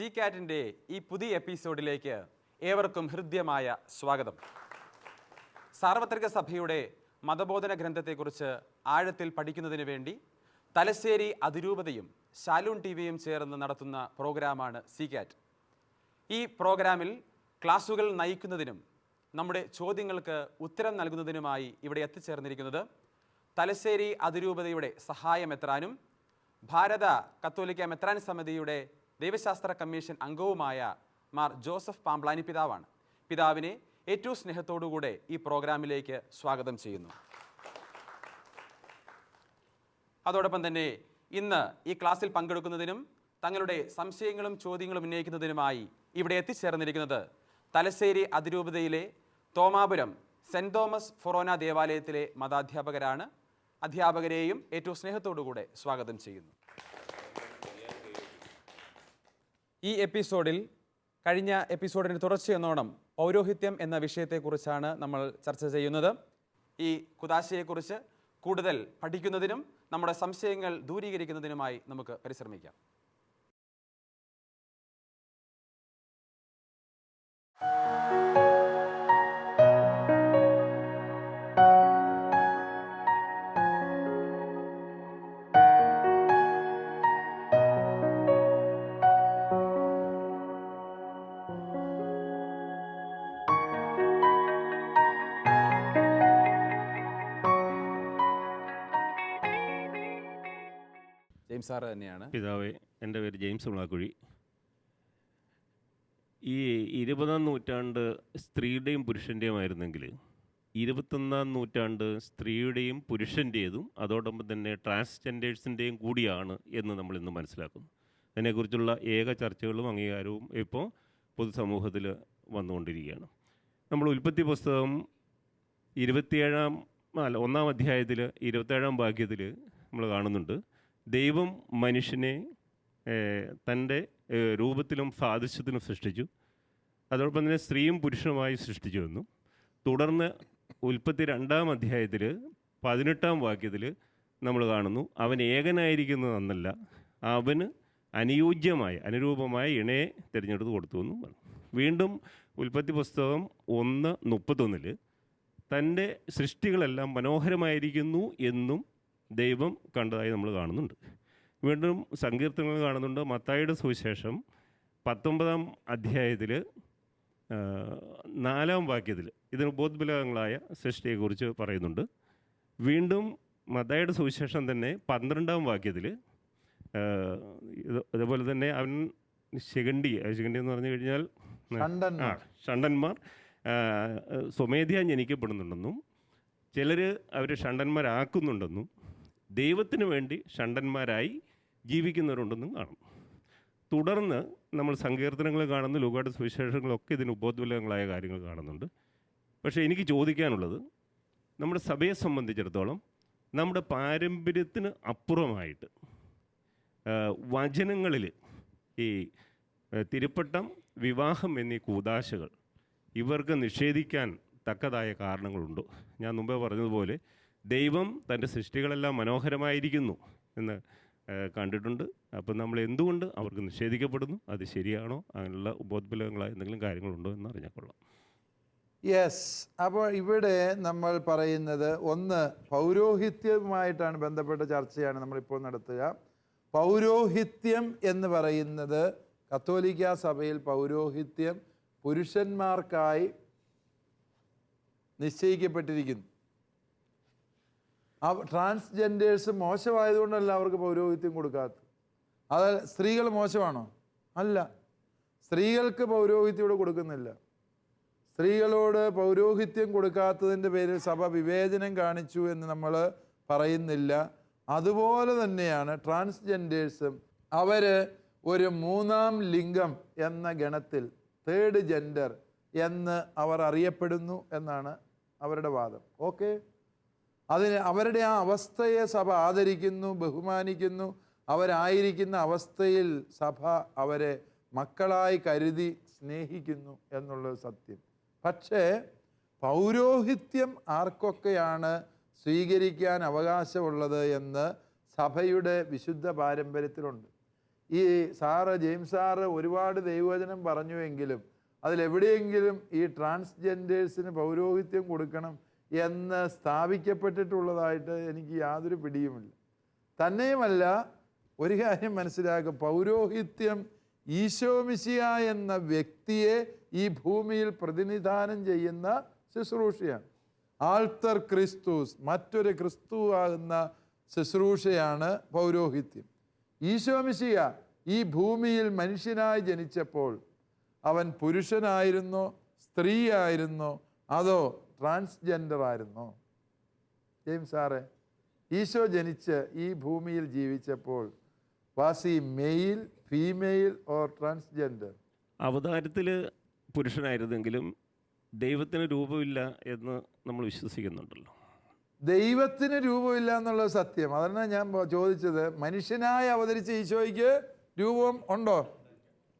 C കാറ്റിൻ്റെ ഈ പുതിയ എപ്പിസോഡിലേക്ക് ഏവർക്കും ഹൃദ്യമായ സ്വാഗതം. സാർവത്രിക സഭയുടെ മതബോധന ഗ്രന്ഥത്തെക്കുറിച്ച് ആഴത്തിൽ പഠിക്കുന്നതിന് വേണ്ടി തലശ്ശേരി അതിരൂപതയും ശാലൂൺ ടിവിയും ചേർന്ന് നടത്തുന്ന പ്രോഗ്രാമാണ് സി കാറ്റ്. ഈ പ്രോഗ്രാമിൽ ക്ലാസുകൾ നയിക്കുന്നതിനും നമ്മുടെ ചോദ്യങ്ങൾക്ക് ഉത്തരം നൽകുന്നതിനുമായി ഇവിടെ എത്തിച്ചേർന്നിരിക്കുന്നത് തലശ്ശേരി അതിരൂപതയുടെ സഹായമെത്രാനും ഭാരത കത്തോലിക്ക മെത്രാൻ സമിതിയുടെ ദൈവശാസ്ത്ര കമ്മീഷൻ അംഗവുമായ മാർ ജോസഫ് പാംബ്ലാനി പിതാവാണ്. പിതാവിനെ ഏറ്റവും സ്നേഹത്തോടുകൂടെ ഈ പ്രോഗ്രാമിലേക്ക് സ്വാഗതം ചെയ്യുന്നു. അതോടൊപ്പം തന്നെ ഇന്ന് ഈ ക്ലാസ്സിൽ പങ്കെടുക്കുന്നതിനും തങ്ങളുടെ സംശയങ്ങളും ചോദ്യങ്ങളും ഉന്നയിക്കുന്നതിനുമായി ഇവിടെ എത്തിച്ചേർന്നിരിക്കുന്നത് തലശ്ശേരി അതിരൂപതയിലെ തോമാപുരം സെൻറ് തോമസ് ഫൊറോന ദേവാലയത്തിലെ മതാധ്യാപകരാണ്. അധ്യാപകരെയും ഏറ്റവും സ്നേഹത്തോടുകൂടെ സ്വാഗതം ചെയ്യുന്നു. ഈ എപ്പിസോഡിൽ കഴിഞ്ഞ എപ്പിസോഡിന് തുടർച്ചയെന്നോണം പൗരോഹിത്യം എന്ന വിഷയത്തെക്കുറിച്ചാണ് നമ്മൾ ചർച്ച ചെയ്യുന്നത്. ഈ കുദാശയെക്കുറിച്ച് കൂടുതൽ പഠിക്കുന്നതിനും നമ്മുടെ സംശയങ്ങൾ ദൂരീകരിക്കുന്നതിനുമായി നമുക്ക് പരിശ്രമിക്കാം. ജെയിംസ് സാറ് തന്നെയാണ്. പിതാവേ, എൻ്റെ പേര് ജെയിംസ് മുളാക്കുഴി. ഈ 20-ാം നൂറ്റാണ്ട് സ്ത്രീയുടെയും പുരുഷൻ്റെയും ആയിരുന്നെങ്കിൽ 21-ാം നൂറ്റാണ്ട് സ്ത്രീയുടെയും പുരുഷൻ്റേതും അതോടൊപ്പം തന്നെ ട്രാൻസ്ജെൻഡേഴ്സിൻ്റെയും കൂടിയാണ് എന്ന് നമ്മൾ ഇന്ന് മനസ്സിലാക്കുന്നു. അതിനെക്കുറിച്ചുള്ള ഏക ചർച്ചകളും അംഗീകാരവും ഇപ്പോൾ പൊതുസമൂഹത്തിൽ വന്നുകൊണ്ടിരിക്കുകയാണ്. നമ്മൾ ഉൽപ്പത്തി പുസ്തകം 1-ാം അധ്യായത്തിൽ 27-ാം വാക്യത്തിൽ നമ്മൾ കാണുന്നുണ്ട്, ദൈവം മനുഷ്യനെ തൻ്റെ രൂപത്തിലും സാദൃശ്യത്തിലും സൃഷ്ടിച്ചു, അതോടൊപ്പം തന്നെ സ്ത്രീയും പുരുഷനുമായി സൃഷ്ടിച്ചു എന്നും. തുടർന്ന് ഉൽപ്പത്തി 2-ാം അധ്യായത്തിൽ 18-ാം വാക്യത്തിൽ നമ്മൾ കാണുന്നു, അവൻ ഏകനായിരിക്കുന്നതെന്നല്ല, അവന് അനുരൂപമായ ഇണയെ തിരഞ്ഞെടുത്ത് കൊടുത്തു എന്നും പറഞ്ഞു. വീണ്ടും ഉൽപ്പത്തി പുസ്തകം 1:31 തൻ്റെ സൃഷ്ടികളെല്ലാം മനോഹരമായിരിക്കുന്നു എന്നും ദൈവം കണ്ടതായി നമ്മൾ കാണുന്നുണ്ട്. വീണ്ടും സങ്കീർത്തനങ്ങൾ കാണുന്നുണ്ട്. മത്തായിയുടെ സുവിശേഷം 19-ാം അധ്യായത്തിൽ 4-ാം വാക്യത്തിൽ ഇതിന് ഉപോദ്ബലകങ്ങളായ സൃഷ്ടിയെക്കുറിച്ച് പറയുന്നുണ്ട്. വീണ്ടും മത്തായിയുടെ സുവിശേഷം തന്നെ 12-ാം വാക്യത്തിൽ അതുപോലെ തന്നെ അവൻ ശിഖണ്ഡി എന്ന് പറഞ്ഞു കഴിഞ്ഞാൽ ഷണ്ടന്മാർ സ്വമേധയാ ജനിക്കപ്പെടുന്നുണ്ടെന്നും ചിലർ അവർ ഷണ്ടന്മാരാക്കുന്നുണ്ടെന്നും ദൈവത്തിന് വേണ്ടി ഷണ്ടന്മാരായി ജീവിക്കുന്നവരുണ്ടെന്നും കാണും. തുടർന്ന് നമ്മൾ സങ്കീർത്തനങ്ങൾ കാണുന്നു, ലൂക്കായുടെ സുവിശേഷങ്ങളൊക്കെ ഇതിന് ഉപോദ്ബലകങ്ങളായ കാര്യങ്ങൾ കാണുന്നുണ്ട്. പക്ഷേ എനിക്ക് ചോദിക്കാനുള്ളത്, നമ്മുടെ സഭയെ സംബന്ധിച്ചിടത്തോളം നമ്മുടെ പാരമ്പര്യത്തിന് അപ്പുറമായിട്ട് വചനങ്ങളിൽ ഈ തിരുപ്പട്ടം, വിവാഹം എന്നീ കൂദാശകൾ ഇവർക്ക് നിഷേധിക്കാൻ തക്കതായ കാരണങ്ങളുണ്ടോ? ഞാൻ മുമ്പേ പറഞ്ഞതുപോലെ ദൈവം തൻ്റെ സൃഷ്ടികളെല്ലാം മനോഹരമായിരിക്കുന്നു എന്ന് കണ്ടിട്ടുണ്ട്. അപ്പം നമ്മൾ എന്തുകൊണ്ട് അവർക്ക് നിഷേധിക്കപ്പെടുന്നു? അത് ശരിയാണോ? അങ്ങനെയുള്ള ഉപോദ്ബലകങ്ങളായ എന്തെങ്കിലും കാര്യങ്ങളുണ്ടോ എന്ന് അറിഞ്ഞാൽ കൊള്ളാം. യെസ്. അപ്പോൾ ഇവിടെ നമ്മൾ പറയുന്നത് ഒന്ന് പൗരോഹിത്യവുമായിട്ടാണ് ബന്ധപ്പെട്ട ചർച്ചയാണ് നമ്മളിപ്പോൾ നടത്തുക. പൗരോഹിത്യം എന്ന് പറയുന്നത് കത്തോലിക്ക സഭയിൽ പൗരോഹിത്യം പുരുഷന്മാർക്കായി നിശ്ചയിക്കപ്പെട്ടിരിക്കുന്നു. ട്രാൻസ്ജെൻഡേഴ്സ് മോശമായതുകൊണ്ടല്ല അവർക്ക് പൗരോഹിത്യം കൊടുക്കാത്തത്. അത് സ്ത്രീകൾ മോശമാണോ? അല്ല, സ്ത്രീകൾക്ക് പൗരോഹിത്യം ഇവിടെ കൊടുക്കുന്നില്ല. സ്ത്രീകളോട് പൗരോഹിത്യം കൊടുക്കാത്തതിൻ്റെ പേരിൽ സഭ വിവേചനം കാണിച്ചു എന്ന് നമ്മൾ പറയുന്നില്ല. അതുപോലെ തന്നെയാണ് ട്രാൻസ്ജെൻഡേഴ്സും. അവർ ഒരു 3-ാം ലിംഗം എന്ന ഗണത്തിൽ, തേർഡ് ജെൻഡർ എന്ന് അവർ അറിയപ്പെടുന്നു എന്നാണ് അവരുടെ വാദം. ഓക്കെ, അതിന് അവരുടെ ആ അവസ്ഥയെ സഭ ആദരിക്കുന്നു, ബഹുമാനിക്കുന്നു. അവരായിരിക്കുന്ന അവസ്ഥയിൽ സഭ അവരെ മക്കളായി കരുതി സ്നേഹിക്കുന്നു എന്നുള്ളത് സത്യം. പക്ഷേ പൗരോഹിത്യം ആർക്കൊക്കെയാണ് സ്വീകരിക്കാൻ അവകാശമുള്ളത് എന്ന് സഭയുടെ വിശുദ്ധ പാരമ്പര്യത്തിലുണ്ട്. ഈ ജെയിംസ് സാറ് ഒരുപാട് ദൈവവചനം പറഞ്ഞുവെങ്കിലും അതിലെവിടെയെങ്കിലും ഈ ട്രാൻസ്ജെൻഡേഴ്സിന് പൗരോഹിത്യം കൊടുക്കണം എന്ന് സ്ഥാപിക്കപ്പെട്ടിട്ടുള്ളതായിട്ട് എനിക്ക് യാതൊരു പിടിയുമില്ല. തന്നെയുമല്ല, ഒരു കാര്യം മനസ്സിലാക്കുക, പൗരോഹിത്യം ഈശോ മിശിഹ എന്ന വ്യക്തിയെ ഈ ഭൂമിയിൽ പ്രതിനിധാനം ചെയ്യുന്ന ശുശ്രൂഷയാണ്. ആൾത്തർ ക്രിസ്തുസ്, മറ്റൊരു ക്രിസ്തു ആകുന്ന ശുശ്രൂഷയാണ് പൗരോഹിത്യം. ഈശോ മിശിഹ ഈ ഭൂമിയിൽ മനുഷ്യനായി ജനിച്ചപ്പോൾ അവൻ പുരുഷനായിരുന്നോ സ്ത്രീ ആയിരുന്നോ അതോ ട്രാൻസ്ജെൻഡർ ആയിരുന്നോ? ജെയിംസ് സാറേ, ഈശോ ജനിച്ച് ഈ ഭൂമിയിൽ ജീവിച്ചപ്പോൾ വാസ് ഈ മെയിൽ, ഫീമെയിൽ ഓർ ട്രാൻസ്ജെൻഡർ? അവതാരത്തിൽ പുരുഷനായിരുന്നെങ്കിലും ദൈവത്തിന് രൂപമില്ല എന്ന് നമ്മൾ വിശ്വസിക്കുന്നുണ്ടല്ലോ. ദൈവത്തിന് രൂപമില്ല എന്നുള്ളത് സത്യം. അതാണ് ഞാൻ ചോദിച്ചത്. മനുഷ്യനായി അവതരിച്ച ഈശോയ്ക്ക് രൂപം ഉണ്ടോ?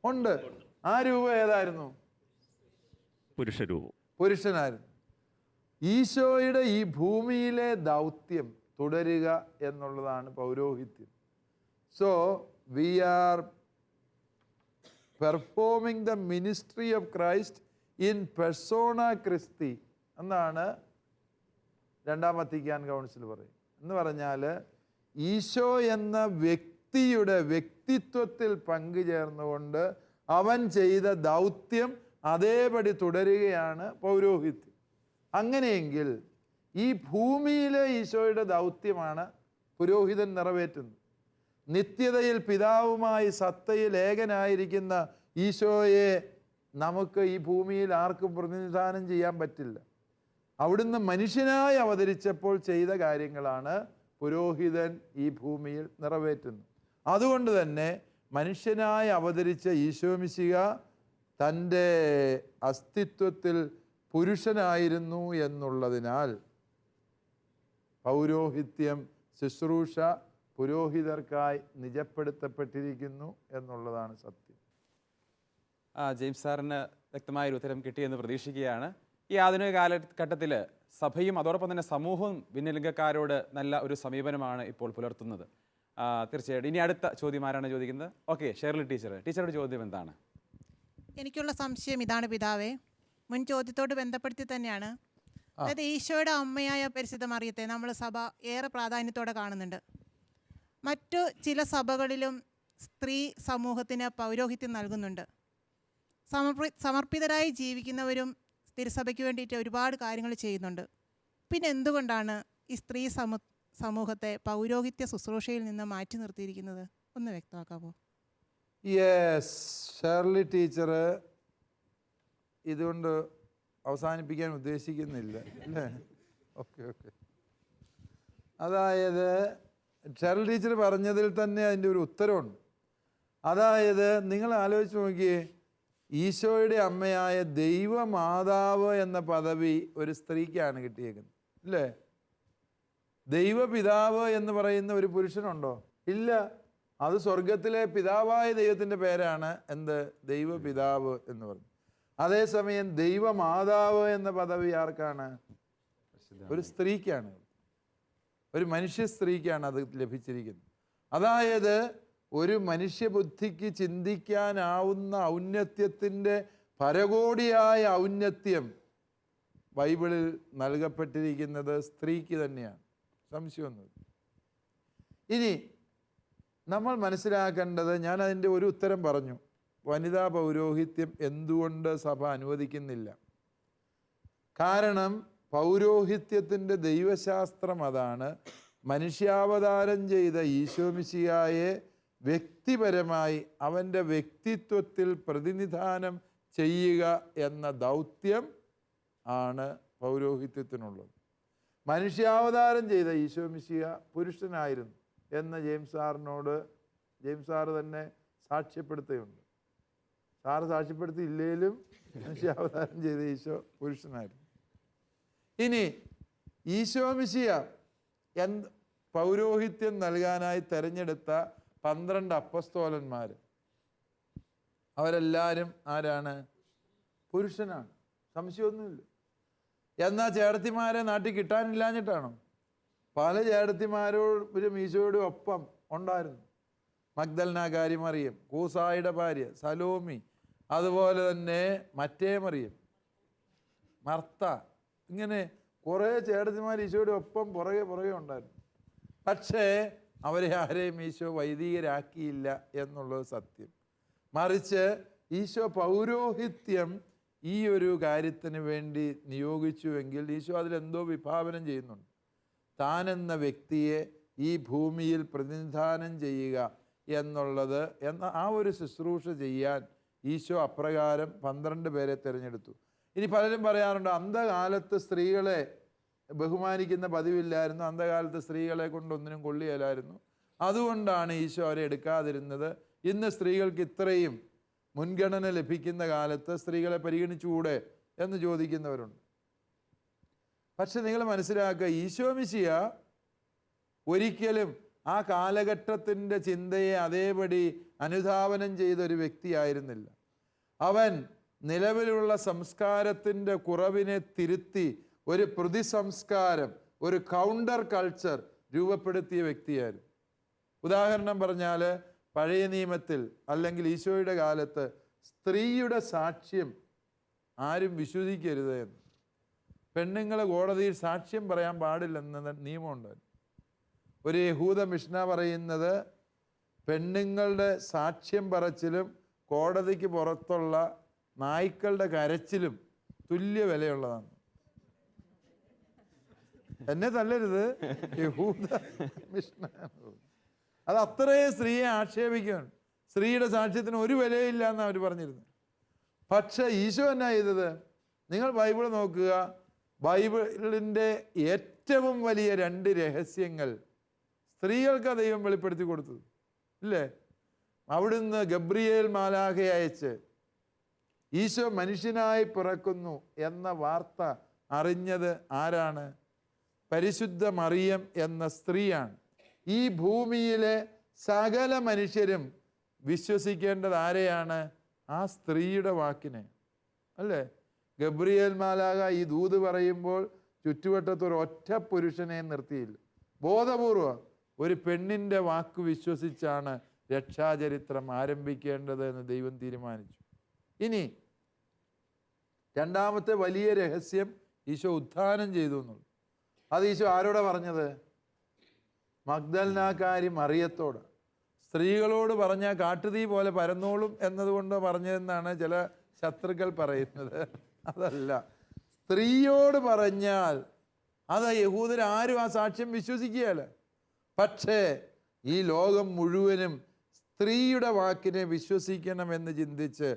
ഉണ്ട്. ആ രൂപം ഏതായിരുന്നു? പുരുഷരൂപം, പുരുഷനായിരുന്നു. ഈശോയുടെ ഈ ഭൂമിയിലെ ദൗത്യം തുടരുക എന്നുള്ളതാണ് പൗരോഹിത്യം. So we are performing the ministry of Christ in പെർസോണ ക്രിസ്തി എന്നാണ് രണ്ടാം വത്തിക്കാൻ കൗൺസിൽ പറയും. എന്ന് പറഞ്ഞാൽ ഈശോ എന്ന വ്യക്തിയുടെ വ്യക്തിത്വത്തിൽ പങ്കുചേർന്നുകൊണ്ട് അവൻ ചെയ്ത ദൗത്യം അതേപടി തുടരുകയാണ് പൗരോഹിത്യം. അങ്ങനെയെങ്കിൽ ഈ ഭൂമിയിലെ ഈശോയുടെ ദൗത്യമാണ് പുരോഹിതൻ നിറവേറ്റുന്നത്. നിത്യതയിൽ പിതാവുമായി സത്തയിൽ ഏകനായിരിക്കുന്ന ഈശോയെ നമുക്ക് ഈ ഭൂമിയിൽ ആർക്കും പ്രതിനിധാനം ചെയ്യാൻ പറ്റില്ല. അവിടുന്ന് മനുഷ്യനായി അവതരിച്ചപ്പോൾ ചെയ്ത കാര്യങ്ങളാണ് പുരോഹിതൻ ഈ ഭൂമിയിൽ നിറവേറ്റുന്നത്. അതുകൊണ്ട് തന്നെ മനുഷ്യനായി അവതരിച്ച ഈശോ മിശിഹ തൻ്റെ അസ്തിത്വത്തിൽ പുരുഷനായിരുന്നു എന്നുള്ളതിനാൽ പൗരോഹിത്യം ശുശ്രൂഷ പുരോഹിതർക്കായി നിജപ്പെടുത്തപ്പെട്ടിരിക്കുന്നു എന്നുള്ളതാണ് സത്യം. ജെയിംസ് സാറിന് വ്യക്തമായൊരു ഉത്തരം കിട്ടിയെന്ന് പ്രതീക്ഷിക്കുകയാണ്. ഈ ആധുനിക കാലഘട്ടത്തിൽ സഭയും അതോടൊപ്പം തന്നെ സമൂഹവും ഭിന്നലിംഗക്കാരോട് നല്ല ഒരു സമീപനമാണ് ഇപ്പോൾ പുലർത്തുന്നത്. തീർച്ചയായിട്ടും. ഇനി അടുത്ത ചോദ്യം ആരാണ് ചോദിക്കുന്നത്? ഓക്കെ, ഷേർലി ടീച്ചറുടെ ചോദ്യം എന്താണ്? എനിക്കുള്ള സംശയം ഇതാണ് പിതാവേ, മുൻ ചോദ്യത്തോട് ബന്ധപ്പെടുത്തി തന്നെയാണ്. അതായത് ഈശോയുടെ അമ്മയായ പരിശുദ്ധ മറിയത്തെ നമ്മൾ സഭ ഏറെ പ്രാധാന്യത്തോടെ കാണുന്നുണ്ട്. മറ്റു ചില സഭകളിലും സ്ത്രീ സമൂഹത്തിന് പൗരോഹിത്യം നൽകുന്നുണ്ട്. സമർപ്പിതരായി ജീവിക്കുന്നവരും തിരുസഭയ്ക്ക് വേണ്ടിയിട്ട് ഒരുപാട് കാര്യങ്ങൾ ചെയ്യുന്നുണ്ട്. പിന്നെ എന്തുകൊണ്ടാണ് ഈ സ്ത്രീ സമൂഹത്തെ പൗരോഹിത്യ ശുശ്രൂഷയിൽ നിന്ന് മാറ്റി നിർത്തിയിരിക്കുന്നത്? ഒന്ന് വ്യക്തമാക്കാമോ? യെസ്, ഷേർലി ടീച്ചർ ഇതുകൊണ്ട് അവസാനിപ്പിക്കാൻ ഉദ്ദേശിക്കുന്നില്ല അല്ലേ? ഓക്കെ. അതായത് ഷേർലി ടീച്ചർ പറഞ്ഞതിൽ തന്നെ അതിൻ്റെ ഒരു ഉത്തരവുണ്ട്. അതായത് നിങ്ങൾ ആലോചിച്ച് നോക്കിയേ, ഈശോയുടെ അമ്മയായ ദൈവമാതാവ് എന്ന പദവി ഒരു സ്ത്രീക്കാണ് കിട്ടിയേക്കുന്നത് അല്ലേ? ദൈവപിതാവ് എന്ന് പറയുന്ന ഒരു പുരുഷനുണ്ടോ? ഇല്ല. അത് സ്വർഗത്തിലെ പിതാവായ ദൈവത്തിൻ്റെ പേരാണ് എന്ത്? ദൈവപിതാവ് എന്ന് പറഞ്ഞു. അതേസമയം ദൈവമാതാവ് എന്ന പദവി ആർക്കാണ്? ഒരു സ്ത്രീക്കാണ്, ഒരു മനുഷ്യ സ്ത്രീക്കാണ് അത് ലഭിച്ചിരിക്കുന്നത്. അതായത് ഒരു മനുഷ്യബുദ്ധിക്ക് ചിന്തിക്കാനാവുന്ന ഔന്നത്യത്തിൻ്റെ പരകോടിയായ ഔന്നത്യം ബൈബിളിൽ നൽകപ്പെട്ടിരിക്കുന്നത് സ്ത്രീക്ക് തന്നെയാണ്, സംശയമൊന്നുമില്ല. ഇനി നമ്മൾ മനസ്സിലാക്കേണ്ടത്, ഞാൻ അതിൻ്റെ ഒരു ഉത്തരം പറഞ്ഞു. വനിതാ പൗരോഹിത്യം എന്തുകൊണ്ട് സഭ അനുവദിക്കുന്നില്ല? കാരണം പൗരോഹിത്യത്തിൻ്റെ ദൈവശാസ്ത്രം അതാണ്. മനുഷ്യാവതാരം ചെയ്ത ഈശോ മിശിഹായെ വ്യക്തിപരമായി അവൻ്റെ വ്യക്തിത്വത്തിൽ പ്രതിനിധാനം ചെയ്യുക എന്ന ദൗത്യം ആണ് പൗരോഹിത്യത്തിനുള്ളത്. മനുഷ്യാവതാരം ചെയ്ത ഈശോ മിശിഹ പുരുഷനായിരുന്നു എന്ന് ജെയിംസ് സാറ് തന്നെ സാക്ഷ്യപ്പെടുത്തുകയുണ്ട്. സാറ് സാക്ഷ്യപ്പെടുത്തിയില്ലേലും മനുഷ്യാവതാരം ചെയ്ത ഈശോ പുരുഷനായിരുന്നു. ഇനി ഈശോ മിശിഹ പൗരോഹിത്യം നൽകാനായി തിരഞ്ഞെടുത്ത 12 അപ്പസ്തോലന്മാർ അവരെല്ലാവരും ആരാണ്? പുരുഷനാണ്, സംശയമൊന്നുമില്ല. എന്നാൽ ചേട്ടത്തിമാരെ നാട്ടിൽ കിട്ടാനില്ലാഞ്ഞിട്ടാണോ? പല ചേട്ടത്തിമാരോടും ഈശോയുടെ ഒപ്പം ഉണ്ടായിരുന്നു. മഗ്ദലനാകാരി മറിയം, കൂസായുടെ ഭാര്യ സലോമി, അതുപോലെ തന്നെ മറ്റേ മറിയം, മർത്ത, ഇങ്ങനെ കുറേ ചേട്ടത്തിമാർ ഈശോയുടെ ഒപ്പം പുറകെ ഉണ്ടായിരുന്നു. പക്ഷേ അവരെ ആരെയും ഈശോ വൈദികരാക്കിയില്ല എന്നുള്ളത് സത്യം. മറിച്ച് ഈശോ പൗരോഹിത്യം ഈ ഒരു കാര്യത്തിന് വേണ്ടി നിയോഗിച്ചുവെങ്കിൽ ഈശോ അതിലെന്തോ വിഭാവനം ചെയ്യുന്നുണ്ട്. താനെന്ന വ്യക്തിയെ ഈ ഭൂമിയിൽ പ്രതിനിധാനം ചെയ്യുക എന്നുള്ളത് ആ ഒരു ശുശ്രൂഷ ചെയ്യാൻ ഈശോ അപ്രകാരം 12 പേരെ തിരഞ്ഞെടുത്തു. ഇനി പലരും പറയാറുണ്ട്, അന്ധകാലത്ത് സ്ത്രീകളെ ബഹുമാനിക്കുന്ന പതിവില്ലായിരുന്നു, അന്ധകാലത്ത് സ്ത്രീകളെ കൊണ്ടൊന്നിനും കൊള്ളിയലായിരുന്നു, അതുകൊണ്ടാണ് ഈശോ അവരെ എടുക്കാതിരുന്നത്. ഇന്ന് സ്ത്രീകൾക്ക് ഇത്രയും മുൻഗണന ലഭിക്കുന്ന കാലത്ത് സ്ത്രീകളെ പരിഗണിച്ചുകൂടെ എന്ന് ചോദിക്കുന്നവരുണ്ട്. പക്ഷെ നിങ്ങൾ മനസ്സിലാക്കുക, ഈശോ മിശിഹ ഒരിക്കലും ആ കാലഘട്ടത്തിൻ്റെ ചിന്തയെ അതേപടി അനുധാവനം ചെയ്തൊരു വ്യക്തിയായിരുന്നില്ല. അവൻ നിലവിലുള്ള സംസ്കാരത്തിൻ്റെ കുറവിനെ തിരുത്തി ഒരു പ്രതിസംസ്കാരം, ഒരു കൗണ്ടർ കൾച്ചർ രൂപപ്പെടുത്തിയ വ്യക്തിയായിരുന്നു. ഉദാഹരണം പറഞ്ഞാൽ, പഴയ നിയമത്തിൽ അല്ലെങ്കിൽ ഈശോയുടെ കാലത്ത് സ്ത്രീയുടെ സാക്ഷ്യം ആരും വിശ്വസിക്കരുത് എന്ന്, പെണ്ണുങ്ങൾ കോടതിയിൽ സാക്ഷ്യം പറയാൻ പാടില്ലെന്ന നിയമമുണ്ടായിരുന്നു. ഒരു യഹൂദ മിഷ്ന പറയുന്നത് പെണ്ണുങ്ങളുടെ സാക്ഷ്യം പറച്ചിലും കോടതിക്ക് പുറത്തുള്ള നായ്ക്കളുടെ കരച്ചിലും തുല്യ വിലയുള്ളതാണ്. എന്നെ തല്ലരുത്, യഹൂദ മിഷ്ന. അത് അത്രയും സ്ത്രീയെ ആക്ഷേപിക്കുകയാണ്. സ്ത്രീയുടെ സാക്ഷ്യത്തിന് ഒരു വിലയില്ല എന്നാണ് അവർ പറഞ്ഞിരുന്നത്. പക്ഷെ ഈശോ എന്നാ ചെയ്തത്? നിങ്ങൾ ബൈബിൾ നോക്കുക, ബൈബിളിൻ്റെ ഏറ്റവും വലിയ 2 രഹസ്യങ്ങൾ സ്ത്രീകൾക്ക് ദൈവം വെളിപ്പെടുത്തി കൊടുത്തത് ഇല്ലേ? അവിടുന്ന് ഗബ്രിയേൽ മാലാഖയെ അയച്ച് ഈശോ മനുഷ്യനായി പിറക്കുന്നു എന്ന വാർത്ത അറിഞ്ഞത് ആരാണ്? പരിശുദ്ധ മറിയം എന്ന സ്ത്രീയാണ്. ഈ ഭൂമിയിലെ സകല മനുഷ്യരും വിശ്വസിക്കേണ്ടത് ആരെയാണ്? ആ സ്ത്രീയുടെ വാക്കിനെ അല്ലേ? ഗബ്രിയേൽ മാലാഖ ഈ ദൂത് പറയുമ്പോൾ ചുറ്റുവട്ടത്ത് ഒരു ഒറ്റ പുരുഷനെ നിർത്തിയില്ല. ബോധപൂർവം ഒരു പെണ്ണിൻ്റെ വാക്ക് വിശ്വസിച്ചാണ് രക്ഷാചരിത്രം ആരംഭിക്കേണ്ടത് എന്ന് ദൈവം തീരുമാനിച്ചു. ഇനി രണ്ടാമത്തെ വലിയ രഹസ്യം ഈശോ ഉത്ഥാനം ചെയ്തു എന്നുള്ളു. അത് ഈശോ ആരോടാ പറഞ്ഞത്? മഗ്ദലനാകാരി മറിയത്തോട്. സ്ത്രീകളോട് പറഞ്ഞാൽ കാട്ടുതീ പോലെ പരന്നോളും എന്നതുകൊണ്ട് പറഞ്ഞതെന്നാണ് ചില ശത്രുക്കൾ പറയുന്നത്. അതല്ല, സ്ത്രീയോട് പറഞ്ഞാൽ അത് യഹൂദരാരും ആ സാക്ഷ്യം വിശ്വസിക്കുകയല്ല. പക്ഷേ ഈ ലോകം മുഴുവനും സ്ത്രീയുടെ വാക്കിനെ വിശ്വസിക്കണമെന്ന് ചിന്തിച്ച്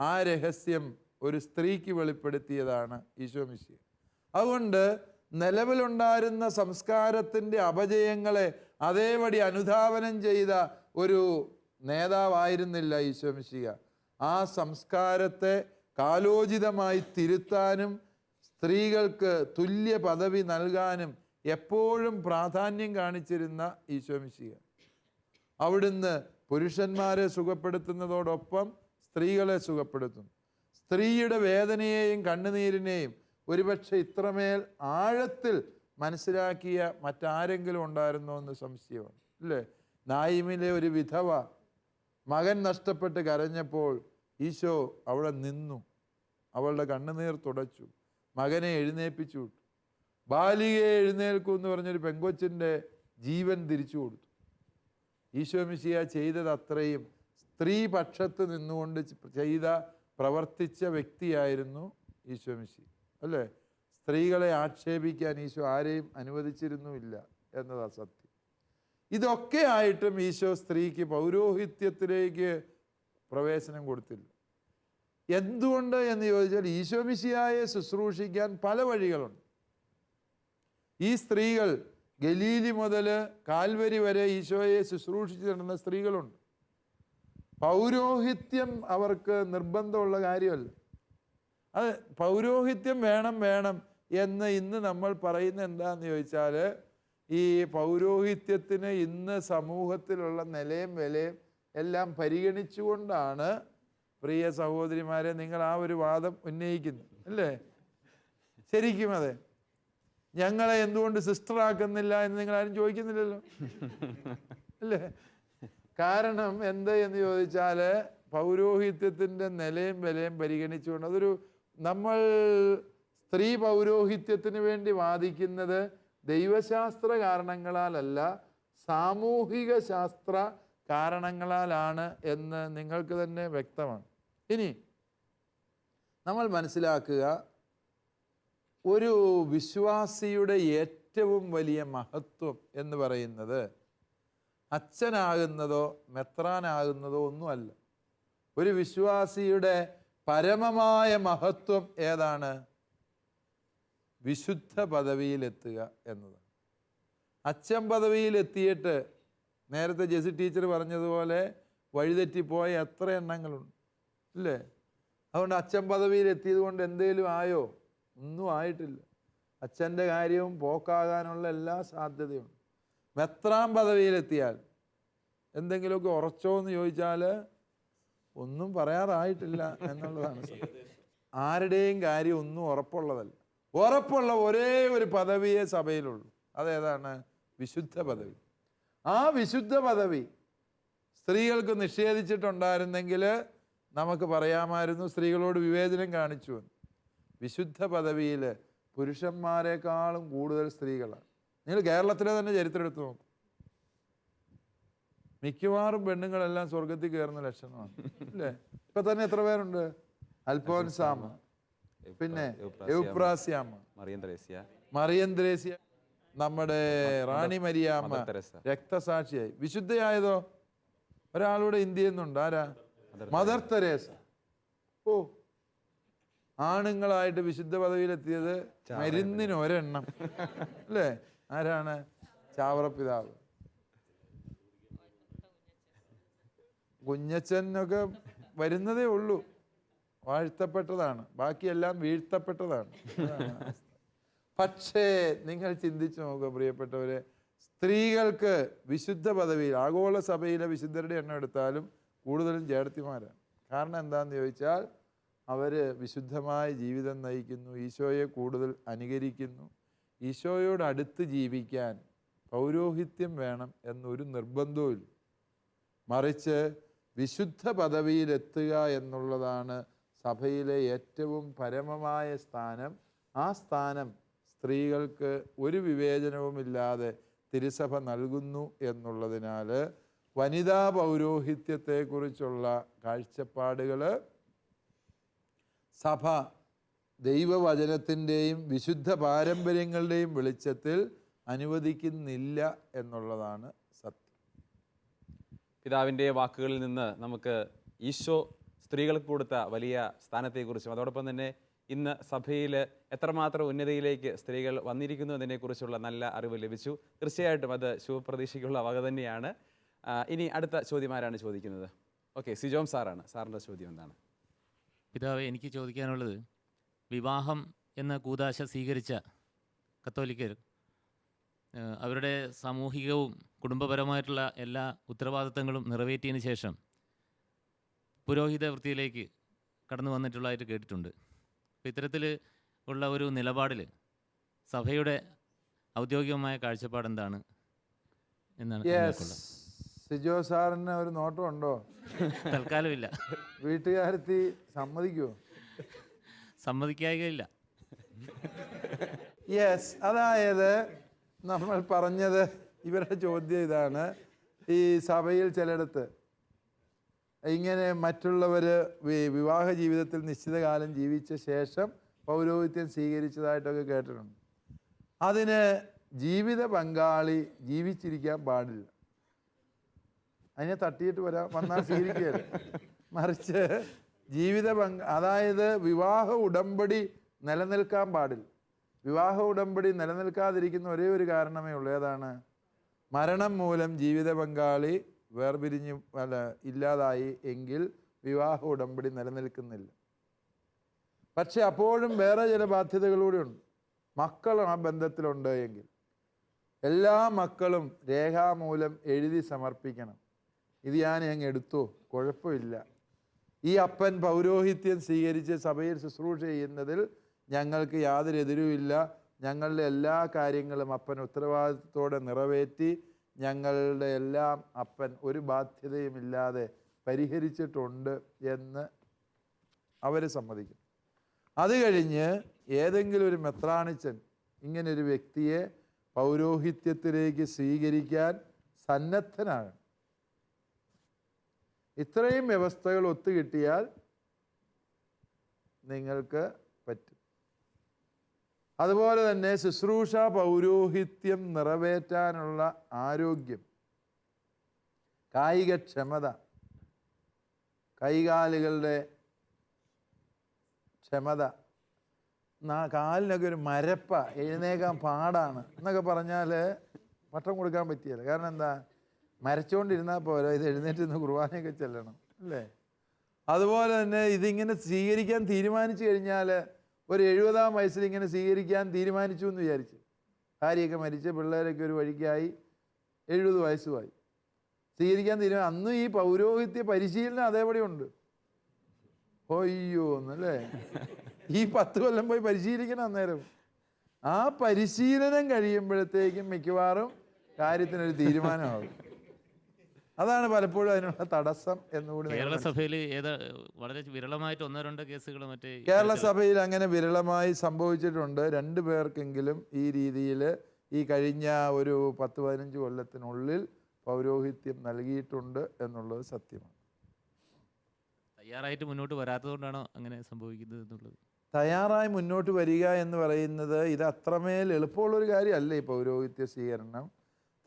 ആ രഹസ്യം ഒരു സ്ത്രീക്ക് വെളിപ്പെടുത്തിയതാണ് ഈശോ മിശിഹ. അതുകൊണ്ട് നിലവിലുണ്ടായിരുന്ന സംസ്കാരത്തിൻ്റെ അപജയങ്ങളെ അതേപടി അനുധാവനം ചെയ്ത ഒരു നേതാവായിരുന്നില്ല ഈശോ മിശിഹ. ആ സംസ്കാരത്തെ കാലോചിതമായി തിരുത്താനും സ്ത്രീകൾക്ക് തുല്യ പദവി നൽകാനും എപ്പോഴും പ്രാധാന്യം കാണിച്ചിരുന്ന ഈശോ മിശിഹ. അവിടുന്ന് പുരുഷന്മാരെ സുഖപ്പെടുത്തുന്നതോടൊപ്പം സ്ത്രീകളെ സുഖപ്പെടുത്തും. സ്ത്രീയുടെ വേദനയെയും കണ്ണുനീരിനെയും ഒരുപക്ഷെ ഇത്രമേൽ ആഴത്തിൽ മനസ്സിലാക്കിയ മറ്റാരെങ്കിലും ഉണ്ടായിരുന്നോ എന്ന് സംശയമാണ് അല്ലേ? നായിമിലെ ഒരു വിധവ മകൻ നഷ്ടപ്പെട്ട് കരഞ്ഞപ്പോൾ ഈശോ അവിടെ നിന്നു, അവളുടെ കണ്ണുനീർ തുടച്ചു, മകനെ എഴുന്നേൽപ്പിച്ചു വിട്ടു. ബാലികയെ എഴുന്നേൽക്കൂ എന്ന് പറഞ്ഞൊരു പെങ്കൊച്ചിൻ്റെ ജീവൻ തിരിച്ചു കൊടുത്തു. ഈശോ മിശിഹ ചെയ്തത് അത്രയും സ്ത്രീ പക്ഷത്ത് നിന്നുകൊണ്ട് പ്രവർത്തിച്ച വ്യക്തിയായിരുന്നു ഈശോ മിശിഹ അല്ലേ? സ്ത്രീകളെ ആക്ഷേപിക്കാൻ ഈശോ ആരെയും അനുവദിച്ചിരുന്നുമില്ല എന്നതാണ് സത്യം. ഇതൊക്കെ ആയിട്ടും ഈശോ സ്ത്രീക്ക് പൗരോഹിത്യത്തിലേക്ക് പ്രവേശനം കൊടുത്തില്ല. എന്തുകൊണ്ട് എന്ന് ചോദിച്ചാൽ ഈശോ മിശിഹായെ ശുശ്രൂഷിക്കാൻ പല വഴികളുണ്ട്. ഈ സ്ത്രീകൾ ഗലീലി മുതൽ കാൽവരി വരെ ഈശോയെ ശുശ്രൂഷിച്ചു നടന്ന സ്ത്രീകളുണ്ട്. പൗരോഹിത്യം അവർക്ക് നിർബന്ധമുള്ള കാര്യമല്ല. അത് പൗരോഹിത്യം വേണം എന്ന് ഇന്ന് നമ്മൾ പറയുന്ന എന്താണെന്ന് ചോദിച്ചാൽ, ഈ പൗരോഹിത്യത്തിന് ഇന്ന് സമൂഹത്തിലുള്ള നിലയും വിലയും എല്ലാം പരിഗണിച്ചുകൊണ്ടാണ് പ്രിയ സഹോദരിമാരെ നിങ്ങൾ ആ ഒരു വാദം ഉന്നയിക്കുന്നത് അല്ലേ? ശരിക്കും അതെ. ഞങ്ങളെ എന്തുകൊണ്ട് സിസ്റ്റർ ആക്കുന്നില്ല എന്ന് നിങ്ങൾ ആരും ചോദിക്കുന്നില്ലല്ലോ അല്ലേ? കാരണം എന്ത് എന്ന് ചോദിച്ചാൽ പൗരോഹിത്യത്തിൻ്റെ നിലയും വിലയും പരിഗണിച്ചുകൊണ്ട് അതൊരു നമ്മൾ സ്ത്രീ പൗരോഹിത്യത്തിന് വേണ്ടി വാദിക്കുന്നത് ദൈവശാസ്ത്ര കാരണങ്ങളാലല്ല, സാമൂഹിക ശാസ്ത്ര കാരണങ്ങളാലാണ് എന്ന് നിങ്ങൾക്ക് തന്നെ വ്യക്തമാണ്. ഇനി നമ്മൾ മനസ്സിലാക്കുക, ഒരു വിശ്വാസിയുടെ ഏറ്റവും വലിയ മഹത്വം എന്ന് പറയുന്നത് അച്ഛനാകുന്നതോ മെത്രാനാകുന്നതോ ഒന്നുമല്ല. ഒരു വിശ്വാസിയുടെ പരമമായ മഹത്വം ഏതാണ്? വിശുദ്ധ പദവിയിലെത്തുക എന്നതാണ്. അച്ഛൻ പദവിയിലെത്തിയിട്ട് നേരത്തെ ജെസി ടീച്ചർ പറഞ്ഞതുപോലെ വഴിതെറ്റിപ്പോയ എത്ര എണ്ണങ്ങളുണ്ട് ഇല്ലേ? അതുകൊണ്ട് അച്ഛൻ പദവിയിലെത്തിയത് കൊണ്ട് എന്തേലും ആയോ? ഒന്നും ആയിട്ടില്ല. അച്ഛൻ്റെ കാര്യവും പോക്കാകാനുള്ള എല്ലാ സാധ്യതയുണ്ട്. മെത്രാൻ പദവിയിലെത്തിയാൽ എന്തെങ്കിലുമൊക്കെ ഉറച്ചോ എന്ന് ചോദിച്ചാൽ ഒന്നും പറയാറായിട്ടില്ല എന്നുള്ളതാണ് സത്യം. ആരുടെയും കാര്യം ഒന്നും ഉറപ്പുള്ളതല്ല. ഉറപ്പുള്ള ഒരേ ഒരു പദവിയെ സഭയിലുള്ളൂ. അതേതാണ്? വിശുദ്ധ പദവി. ആ വിശുദ്ധ പദവി സ്ത്രീകൾക്ക് നിഷേധിച്ചിട്ടുണ്ടായിരുന്നെങ്കിൽ നമുക്ക് പറയാമായിരുന്നു സ്ത്രീകളോട് വിവേചനം കാണിച്ചു എന്ന്. വിശുദ്ധ പദവിയിൽ പുരുഷന്മാരെക്കാളും കൂടുതൽ സ്ത്രീകളാണ്. നിങ്ങൾ കേരളത്തിലെ തന്നെ ചരിത്രം എടുത്ത് നോക്കും. മിക്കവാറും പെണ്ണുങ്ങളെല്ലാം സ്വർഗത്തിൽ കയറുന്ന ലക്ഷണമാണ് അല്ലേ? ഇപ്പൊ തന്നെ എത്ര പേരുണ്ട്? അൽഫോൻസാമ്മ, പിന്നെ എവുപ്രാസ്യാമ്മ, മറിയം ത്രേസ്യ, നമ്മുടെ റാണി മരിയാമ്മ രക്തസാക്ഷിയായി. വിശുദ്ധയായതോ ഒരാളൂടെ ഇന്ത്യയിൽ നിന്നുണ്ട്. ആരാ? Mother Teresa. ഓ, ആണുങ്ങളായിട്ട് വിശുദ്ധ പദവിയിലെത്തിയത് മരുന്നിന് ഒരെണ്ണം അല്ലേ? ആരാണ്? ചാവറപ്പിതാവ്. കുഞ്ഞച്ചനൊക്കെ വരുന്നതേ ഉള്ളൂ. വാഴ്ത്തപ്പെട്ടതാണ്, ബാക്കിയെല്ലാം വീഴ്ത്തപ്പെട്ടതാണ്. പക്ഷേ നിങ്ങൾ ചിന്തിച്ചു നോക്കുക പ്രിയപ്പെട്ടവരെ, സ്ത്രീകൾക്ക് വിശുദ്ധ പദവിയിൽ ആഗോള സഭയിലെ വിശുദ്ധരുടെ എണ്ണം എടുത്താലും കൂടുതലും ചേട്ടത്തിമാരാണ്. കാരണം എന്താണെന്ന് ചോദിച്ചാൽ അവർ വിശുദ്ധമായ ജീവിതം നയിക്കുന്നു, ഈശോയെ കൂടുതൽ അനുകരിക്കുന്നു. ഈശോയോട് അടുത്ത് ജീവിക്കാൻ പൗരോഹിത്യം വേണം എന്നൊരു നിർബന്ധവും ഇല്ല. മറിച്ച് വിശുദ്ധ പദവിയിലെത്തുക എന്നുള്ളതാണ് സഭയിലെ ഏറ്റവും പരമമായ സ്ഥാനം. ആ സ്ഥാനം സ്ത്രീകൾക്ക് ഒരു വിവേചനവുമില്ലാതെ തിരുസഭ നൽകുന്നു എന്നുള്ളതിനാൽ വനിതാ പൗരോഹിത്യത്തെക്കുറിച്ചുള്ള കാഴ്ചപ്പാടുകൾ സഭ ദൈവവചനത്തിൻ്റെയും വിശുദ്ധ പാരമ്പര്യങ്ങളുടെയും വെളിച്ചത്തിൽ അനുവദിക്കുന്നില്ല എന്നുള്ളതാണ് സത്യം. പിതാവിൻ്റെ വാക്കുകളിൽ നിന്ന് നമുക്ക് ഈശോ സ്ത്രീകൾക്ക് കൊടുത്ത വലിയ സ്ഥാനത്തെക്കുറിച്ചും അതോടൊപ്പം തന്നെ ഇന്ന് സഭയിൽ എത്രമാത്രം ഉന്നതിയിലേക്ക് സ്ത്രീകൾ വന്നിരിക്കുന്നു എന്നതിനെക്കുറിച്ചുള്ള നല്ല അറിവ് ലഭിച്ചു. തീർച്ചയായിട്ടും അത് ശുഭപ്രതീക്ഷയ്ക്കുള്ള വക തന്നെയാണ്. ഇനി അടുത്ത ചോദ്യം ആരാണ് ചോദിക്കുന്നത്? ഓക്കെ, സിജോം സാറാണ്. സാറിൻ്റെ ചോദ്യം എന്താണ്? പിതാവേ, എനിക്ക് ചോദിക്കാനുള്ളത്, വിവാഹം എന്ന കൂദാശ സ്വീകരിച്ച കത്തോലിക്കർ അവരുടെ സാമൂഹികവും കുടുംബപരമായിട്ടുള്ള എല്ലാ ഉത്തരവാദിത്തങ്ങളും നിറവേറ്റിയതിന് ശേഷം പുരോഹിത വൃത്തിയിലേക്ക് കടന്നു വന്നിട്ടുള്ളതായിട്ട് കേട്ടിട്ടുണ്ട്. അപ്പോൾ ഇത്തരത്തിൽ ഉള്ള ഒരു നിലപാടിൽ സഭയുടെ ഔദ്യോഗികമായ കാഴ്ചപ്പാട് എന്താണ് എന്നാണ്? സിജോ സാറിന് ഒരു നോട്ടം ഉണ്ടോ? തൽക്കാലമില്ല. വീട്ടുകാരെത്തി സമ്മതിക്കുമോ? സമ്മതിക്കായികയില്ല. യെസ്, അതായത് നമ്മൾ പറഞ്ഞത് ഇവരുടെ ചോദ്യം ഇതാണ്. ഈ സഭയിൽ ചിലയിടത്ത് ഇങ്ങനെ മറ്റുള്ളവർ വിവാഹ ജീവിതത്തിൽ നിശ്ചിത കാലം ജീവിച്ച ശേഷം പൗരോഹിത്യം സ്വീകരിച്ചതായിട്ടൊക്കെ കേട്ടിട്ടുണ്ട്. അതിന് ജീവിത പങ്കാളി ജീവിച്ചിരിക്കാൻ പാടില്ല. അതിനെ തട്ടിയിട്ട് വന്നാൽ സ്വീകരിക്കുകയല്ല. മറിച്ച് അതായത് വിവാഹ ഉടമ്പടി നിലനിൽക്കാൻ പാടില്ല. വിവാഹ ഉടമ്പടി നിലനിൽക്കാതിരിക്കുന്ന ഒരേ ഒരു കാരണമേ ഉള്ളൂ. ഏതാണ്? മരണം മൂലം ജീവിത പങ്കാളി വേർപിരിഞ്ഞ് ഇല്ലാതായി എങ്കിൽ വിവാഹ ഉടമ്പടി നിലനിൽക്കുന്നില്ല. പക്ഷെ അപ്പോഴും വേറെ ചില ബാധ്യതകളൂടെ ഉണ്ട്. മക്കൾ ആ ബന്ധത്തിലുണ്ട് എങ്കിൽ എല്ലാ മക്കളും രേഖാമൂലം എഴുതി സമർപ്പിക്കണം. ഇത് ഞാൻ അങ്ങ് എടുത്തോ, കുഴപ്പമില്ല, ഈ അപ്പൻ പൗരോഹിത്യം സ്വീകരിച്ച് സഭയിൽ ശുശ്രൂഷ ചെയ്യുന്നതിൽ ഞങ്ങൾക്ക് യാതൊരു എതിരുമില്ല, ഞങ്ങളുടെ എല്ലാ കാര്യങ്ങളും അപ്പൻ ഉത്തരവാദിത്വത്തോടെ നിറവേറ്റി ഞങ്ങളുടെ എല്ലാം അപ്പൻ ഒരു ബാധ്യതയുമില്ലാതെ പരിഹരിച്ചിട്ടുണ്ട് എന്ന് അവർ സമ്മതിക്കും. അത് കഴിഞ്ഞ് ഏതെങ്കിലും ഒരു മെത്രാണിച്ചൻ ഇങ്ങനൊരു വ്യക്തിയെ പൗരോഹിത്യത്തിലേക്ക് സ്വീകരിക്കാൻ സന്നദ്ധനാകണം. ഇത്രയും വ്യവസ്ഥകൾ ഒത്തുകിട്ടിയാൽ നിങ്ങൾക്ക് പറ്റും. അതുപോലെ തന്നെ ശുശ്രൂഷ പൗരോഹിത്യം നിറവേറ്റാനുള്ള ആരോഗ്യം, കായികക്ഷമത, കൈകാലുകളുടെ ക്ഷമത, കാലിനൊക്കെ ഒരു മരപ്പ, എഴുന്നേക്കാൻ പാടാണ് എന്നൊക്കെ പറഞ്ഞാൽ പട്ടം കൊടുക്കാൻ പറ്റിയല്ല. കാരണം എന്താ, മരച്ചുകൊണ്ടിരുന്നാൽ പോരാ, ഇത് എഴുന്നേറ്റ് നിന്ന് കുർബാനയൊക്കെ ചെല്ലണം അല്ലേ. അതുപോലെ തന്നെ ഇതിങ്ങനെ സ്വീകരിക്കാൻ തീരുമാനിച്ചു കഴിഞ്ഞാൽ ഒരു 70-ാം വയസ്സിൽ ഇങ്ങനെ സ്വീകരിക്കാൻ തീരുമാനിച്ചു എന്ന് വിചാരിച്ച്, ഭാര്യയൊക്കെ മരിച്ച് പിള്ളേരൊക്കെ ഒരു വഴിക്കായി 70 വയസ്സുമായി സ്വീകരിക്കാൻ അന്നും ഈ പൗരോഹിത്യ പരിശീലനം അതേപടി ഉണ്ട്. ഒയ്യോ എന്നല്ലേ, ഈ 10 കൊല്ലം പോയി പരിശീലിക്കണം അന്നേരം. ആ പരിശീലനം കഴിയുമ്പോഴത്തേക്കും മിക്കവാറും കാര്യത്തിനൊരു തീരുമാനമാകും. അതാണ് പലപ്പോഴും അതിനുള്ള തടസ്സം എന്നുകൂടി. കേരള സഭയിൽ വളരെ വിരളമായിട്ട് 1-2 കേസുകൾ മറ്റേ കേരള സഭയിൽ അങ്ങനെ വിരളമായി സംഭവിച്ചിട്ടുണ്ട്. 2 പേർക്കെങ്കിലും ഈ രീതിയിൽ ഈ കഴിഞ്ഞ ഒരു 10-15 കൊല്ലത്തിനുള്ളിൽ പൗരോഹിത്യം നൽകിയിട്ടുണ്ട് എന്നുള്ളത് സത്യമാണ്. തയ്യാറായിട്ട് മുന്നോട്ട് വരാത്തതുകൊണ്ടാണോ അങ്ങനെ സംഭവിക്കുന്നത് എന്നുള്ളത്? തയ്യാറായി മുന്നോട്ട് വരിക എന്ന് പറയുന്നത് ഇത് അത്രമേൽ എളുപ്പമുള്ളൊരു കാര്യമല്ല ഈ പൗരോഹിത്യ സ്വീകരണം.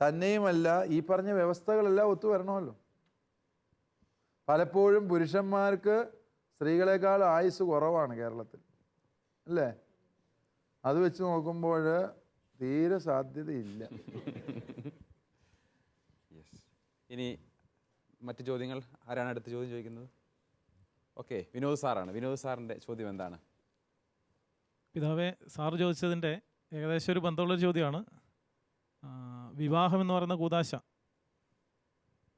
തന്നെയുമല്ല, ഈ പറഞ്ഞ വ്യവസ്ഥകളെല്ലാം ഒത്തുവരണമല്ലോ. പലപ്പോഴും പുരുഷന്മാർക്ക് സ്ത്രീകളെക്കാൾ ആയുസ് കുറവാണ് കേരളത്തിൽ അല്ലേ. അത് വെച്ച് നോക്കുമ്പോൾ തീരെ സാധ്യതയില്ല. ഇനി മറ്റു ചോദ്യങ്ങൾ ആരാണ് അടുത്ത ചോദ്യം ചോദിക്കുന്നത്? ഓക്കെ, വിനോദ് സാറാണ്. വിനോദ് സാറിൻ്റെ ചോദ്യം എന്താണ്? പിതാവേ, സാറ് ചോദിച്ചതിൻ്റെ ഏകദേശം ഒരു ബന്ധമുള്ളൊരു ചോദ്യമാണ്. വിവാഹം എന്ന് പറയുന്ന കൂദാശ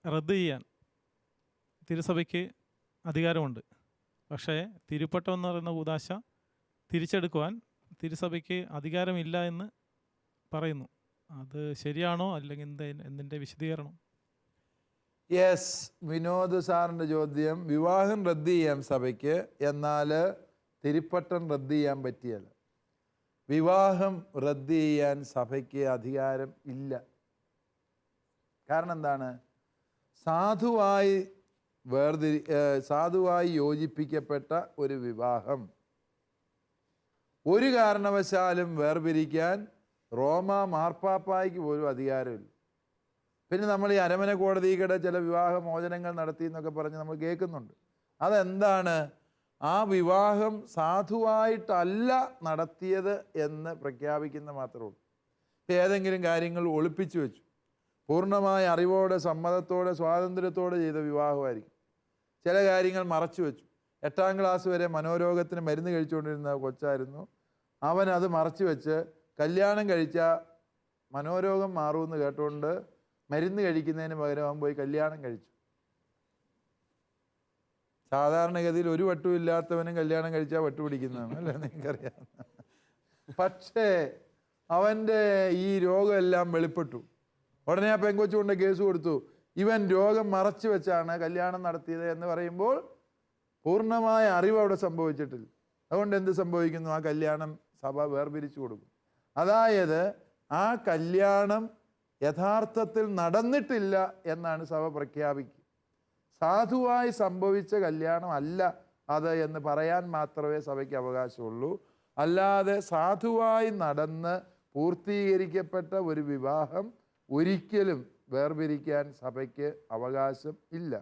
റദ്ദ് ചെയ്യാൻ തിരുസഭയ്ക്ക് അധികാരമുണ്ട്. പക്ഷേ തിരുപ്പട്ടം എന്ന് പറയുന്ന കൂദാശ തിരിച്ചെടുക്കുവാൻ തിരുസഭയ്ക്ക് അധികാരമില്ല എന്ന് പറയുന്നു. അത് ശരിയാണോ, അല്ലെങ്കിൽ എന്തിൻ്റെ വിശദീകരണം? യെസ്, വിനോദ് സാറിൻ്റെ ചോദ്യം. വിവാഹം റദ്ദ് ചെയ്യാം സഭയ്ക്ക്, എന്നാൽ തിരുപ്പട്ടം റദ്ദ് ചെയ്യാൻ പറ്റിയല്ല. വിവാഹം റദ്ദ് ചെയ്യാൻ സഭയ്ക്ക് അധികാരം ഇല്ല. കാരണം എന്താണ്? സാധുവായി യോജിപ്പിക്കപ്പെട്ട ഒരു വിവാഹം ഒരു കാരണവശാലും വേർപിരിക്കാൻ റോമ മാർപ്പാപ്പായ്ക്ക് പോലും അധികാരമില്ല. പിന്നെ നമ്മൾ ഈ അരമന കോടതിയുടെ ചില വിവാഹ മോചനങ്ങൾ നടത്തി എന്നൊക്കെ പറഞ്ഞ് നമ്മൾ കേൾക്കുന്നുണ്ട്. അതെന്താണ്? ആ വിവാഹം സാധുവായിട്ടല്ല നടത്തിയത് എന്ന് പ്രഖ്യാപിക്കുന്ന മാത്രമേ ഉള്ളൂ. ഏതെങ്കിലും കാര്യങ്ങൾ ഒളിപ്പിച്ചു വെച്ചു, പൂർണ്ണമായ അറിവോടെ സമ്മതത്തോടെ സ്വാതന്ത്ര്യത്തോടെ ചെയ്ത വിവാഹമായിരിക്കും. ചില കാര്യങ്ങൾ മറച്ചു വെച്ചു. 8-ാം ക്ലാസ് വരെ മനോരോഗത്തിന് മരുന്ന് കഴിച്ചുകൊണ്ടിരുന്ന കൊച്ചായിരുന്നു. അവൻ അത് മറച്ചു വെച്ച് കല്യാണം കഴിച്ചാൽ മനോരോഗം മാറുമെന്ന് കേട്ടുകൊണ്ട് മരുന്ന് കഴിക്കുന്നതിന് പകരം അവൻ പോയി കല്യാണം കഴിച്ചു. സാധാരണഗതിയിൽ ഒരു വട്ടും ഇല്ലാത്തവനും കല്യാണം കഴിച്ചാൽ വട്ടു പിടിക്കുന്നതാണ് അല്ലേ, നിങ്ങൾക്കറിയാം. പക്ഷേ അവൻ്റെ ഈ രോഗമെല്ലാം വെളിപ്പെട്ടു. ഉടനെ ആ പെങ്കൊച്ചു കൊണ്ട് കേസ് കൊടുത്തു. ഇവൻ രോഗം മറച്ചു വെച്ചാണ് കല്യാണം നടത്തിയത് എന്ന് പറയുമ്പോൾ പൂർണ്ണമായ അറിവ് അവിടെ സംഭവിച്ചിട്ടില്ല. അതുകൊണ്ട് എന്ത് സംഭവിക്കുന്നു? ആ കല്യാണം സഭ വേർപിരിച്ചു കൊടുക്കും. അതായത് ആ കല്യാണം യഥാർത്ഥത്തിൽ നടന്നിട്ടില്ല എന്നാണ് സഭ പ്രഖ്യാപിക്കുക. സാധുവായി സംഭവിച്ച കല്യാണം അല്ല അത് എന്ന് പറയാൻ മാത്രമേ സഭയ്ക്ക് അവകാശമുള്ളൂ. അല്ലാതെ സാധുവായി നടന്ന് പൂർത്തീകരിക്കപ്പെട്ട ഒരു വിവാഹം ഒരിക്കലും വേർപിരിക്കാൻ സഭയ്ക്ക് അവകാശം ഇല്ല.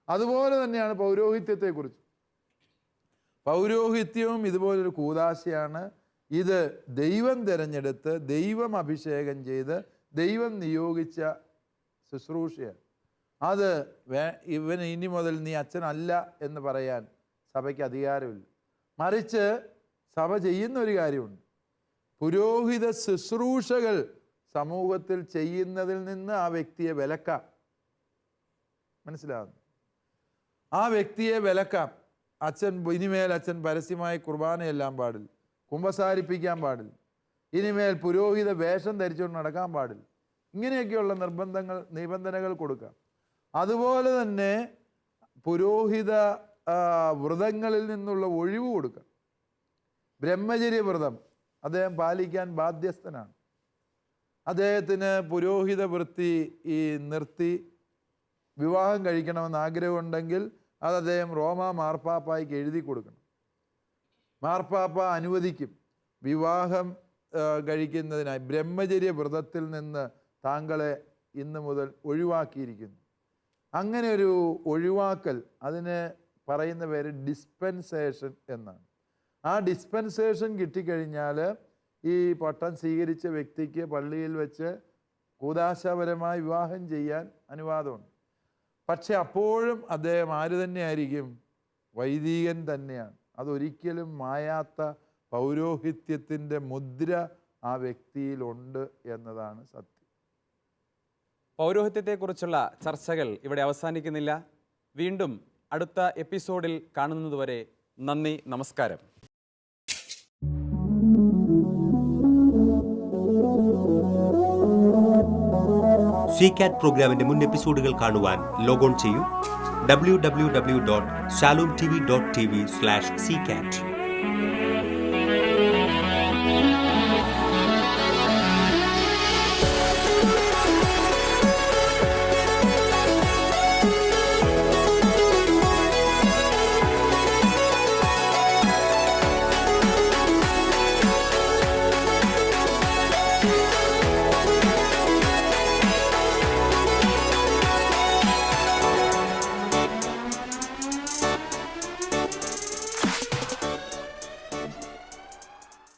അതുപോലെ തന്നെയാണ് പൗരോഹിത്യത്തെക്കുറിച്ച്. പൗരോഹിത്യവും ഇതുപോലൊരു കൂദാശയാണ്. ഇത് ദൈവം തിരഞ്ഞെടുത്ത് ദൈവം അഭിഷേകം ചെയ്ത് ദൈവം നിയോഗിച്ച ശുശ്രൂഷയാണ്. അത് ഇവന് ഇനി മുതൽ നീ അച്ഛനല്ല എന്ന് പറയാൻ സഭയ്ക്ക് അധികാരമില്ല. മറിച്ച് സഭ ചെയ്യുന്ന ഒരു കാര്യമുണ്ട്. പുരോഹിത ശുശ്രൂഷകൾ സമൂഹത്തിൽ ചെയ്യുന്നതിൽ നിന്ന് ആ വ്യക്തിയെ വിലക്കാം. മനസ്സിലാകുന്നു? ആ വ്യക്തിയെ വിലക്കാം. ഇനിമേൽ അച്ഛൻ പരസ്യമായി കുർബാനയെല്ലാം പാടില്ല, കുമ്പസാരിപ്പിക്കാൻ പാടില്ല, ഇനിമേൽ പുരോഹിത വേഷം ധരിച്ചുകൊണ്ട് നടക്കാൻ പാടില്ല, ഇങ്ങനെയൊക്കെയുള്ള നിബന്ധനകൾ കൊടുക്കാം. അതുപോലെ തന്നെ പുരോഹിത വ്രതങ്ങളിൽ നിന്നുള്ള ഒഴിവ് കൊടുക്കാം. ബ്രഹ്മചര്യ വ്രതം അദ്ദേഹം പാലിക്കാൻ ബാധ്യസ്ഥനാണ്. അദ്ദേഹത്തിന് പുരോഹിത വൃത്തി നിർത്തി വിവാഹം കഴിക്കണമെന്ന് ആഗ്രഹമുണ്ടെങ്കിൽ അത് അദ്ദേഹം റോമാ മാർപ്പാപ്പായ്ക്ക് എഴുതി കൊടുക്കണം. മാർപ്പാപ്പ അനുവദിക്കും. വിവാഹം കഴിക്കുന്നതിനായി ബ്രഹ്മചര്യ വ്രതത്തിൽ നിന്ന് താങ്കളെ ഇന്ന് മുതൽ ഒഴിവാക്കിയിരിക്കുന്നു. അങ്ങനെ ഒരു ഒഴിവാക്കൽ, അതിന് പറയുന്ന പേര് ഡിസ്പെൻസേഷൻ എന്നാണ്. ആ ഡിസ്പെൻസേഷൻ കിട്ടിക്കഴിഞ്ഞാൽ ഈ പട്ടം സ്വീകരിച്ച വ്യക്തിക്ക് പള്ളിയിൽ വെച്ച് കൂദാശപരമായി വിവാഹം ചെയ്യാൻ അനുവാദമുണ്ട്. പക്ഷെ അപ്പോഴും അദ്ദേഹം ആര് തന്നെയായിരിക്കും? വൈദികൻ തന്നെയാണ്. അതൊരിക്കലും മായാത്ത പൗരോഹിത്യത്തിൻ്റെ മുദ്ര ആ വ്യക്തിയിലുണ്ട് എന്നതാണ് സത്യം. പൗരോഹിത്യത്തെക്കുറിച്ചുള്ള ചർച്ചകൾ ഇവിടെ അവസാനിക്കുന്നില്ല. വീണ്ടും അടുത്ത എപ്പിസോഡിൽ കാണുന്നതുവരെ നന്ദി, നമസ്കാരം. CCAT പ്രോഗ്രാമിന്റെ മുൻ എപ്പിസോഡുകൾ കാണുവാൻ ലോഗോൺ ചെയ്യൂ www.shalomtv.tv/ccat.